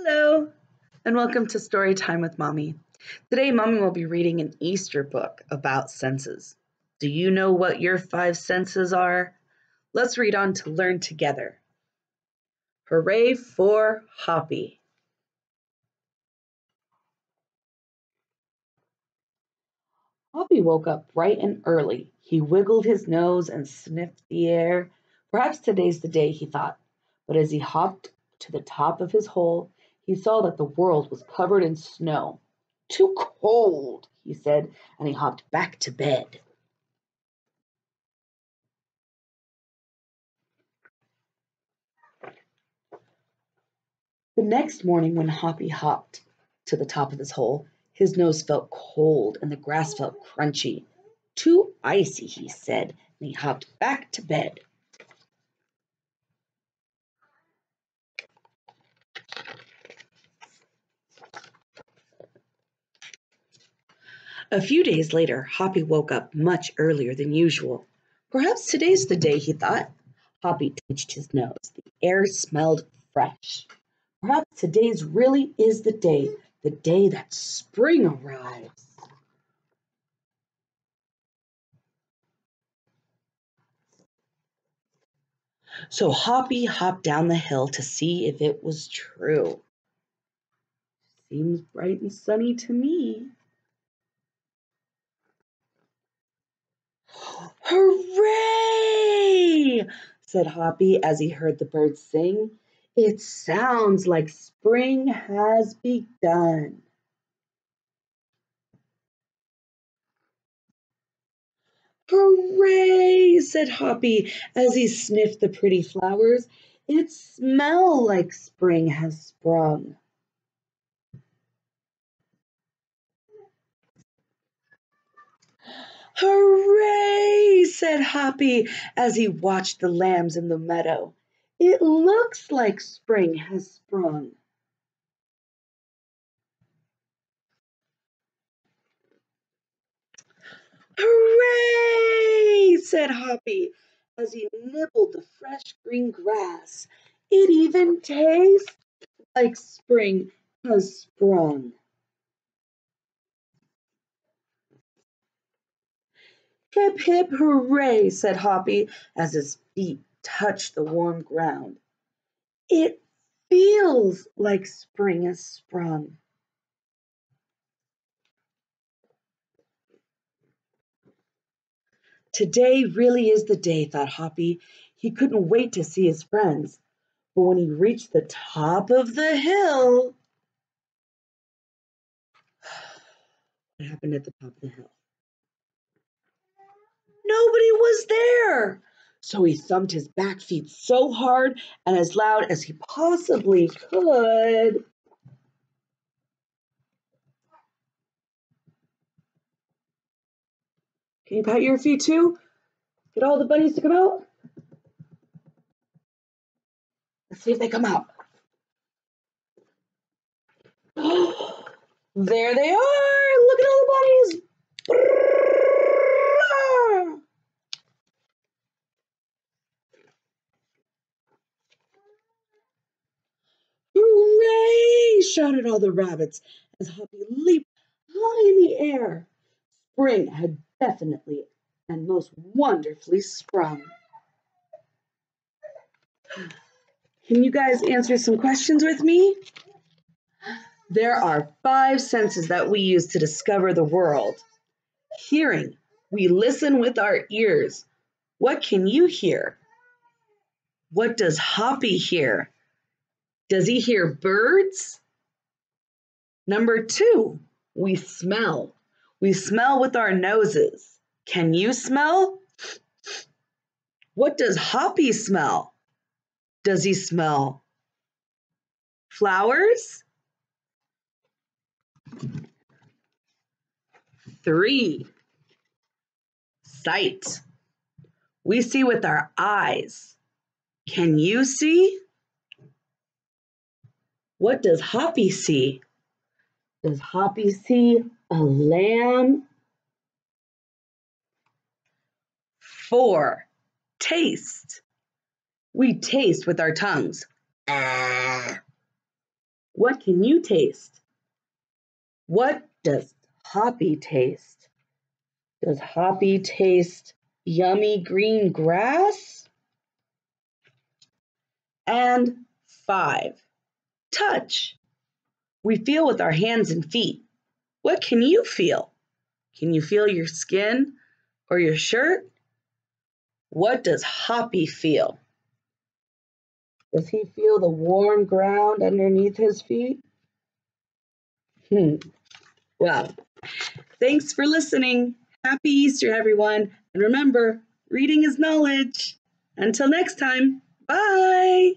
Hello, and welcome to Story Time with Mommy. Today, Mommy will be reading an Easter book about senses. Do you know what your 5 senses are? Let's read on to learn together. Hooray for Hoppy. Hoppy woke up bright and early. He wiggled his nose and sniffed the air. Perhaps today's the day, he thought. But as he hopped to the top of his hole, he saw that the world was covered in snow. Too cold, he said, and he hopped back to bed. The next morning, when Hoppy hopped to the top of his hole, his nose felt cold and the grass felt crunchy. Too icy, he said, and he hopped back to bed. A few days later, Hoppy woke up much earlier than usual. Perhaps today's the day, he thought. Hoppy touched his nose. The air smelled fresh. Perhaps today's really is the day that spring arrives. So Hoppy hopped down the hill to see if it was true. Seems bright and sunny to me. Hooray! Said Hoppy as he heard the birds sing. It sounds like spring has begun. Hooray! Said Hoppy as he sniffed the pretty flowers. It smells like spring has sprung. Hooray! Said Hoppy as he watched the lambs in the meadow. It looks like spring has sprung. Hooray! Said Hoppy as he nibbled the fresh green grass. It even tastes like spring has sprung. Hip, hip, hooray, said Hoppy as his feet touched the warm ground. It feels like spring has sprung. Today really is the day, thought Hoppy. He couldn't wait to see his friends. But when he reached the top of the hill, what happened at the top of the hill? Nobody was there. So he thumped his back feet so hard and as loud as he possibly could. Can you pat your feet too? Get all the bunnies to come out? Let's see if they come out. There they are! Look at all the bunnies! Hooray! Shouted all the rabbits as Hoppy leaped high in the air. Spring had definitely and most wonderfully sprung. Can you guys answer some questions with me? There are 5 senses that we use to discover the world. Hearing. We listen with our ears. What can you hear? What does Hoppy hear? Does he hear birds? Number 2, we smell. We smell with our noses. Can you smell? What does Hoppy smell? Does he smell flowers? 3, sight. We see with our eyes. Can you see? What does Hoppy see? Does Hoppy see a lamb? 4, taste. We taste with our tongues. What What can you taste? What does Hoppy taste? Does Hoppy taste yummy green grass? And 5, touch. We feel with our hands and feet. What can you feel? Can you feel your skin or your shirt? What does Hoppy feel? Does he feel the warm ground underneath his feet? Well, thanks for listening. Happy Easter, everyone. And remember, reading is knowledge. Until next time, bye.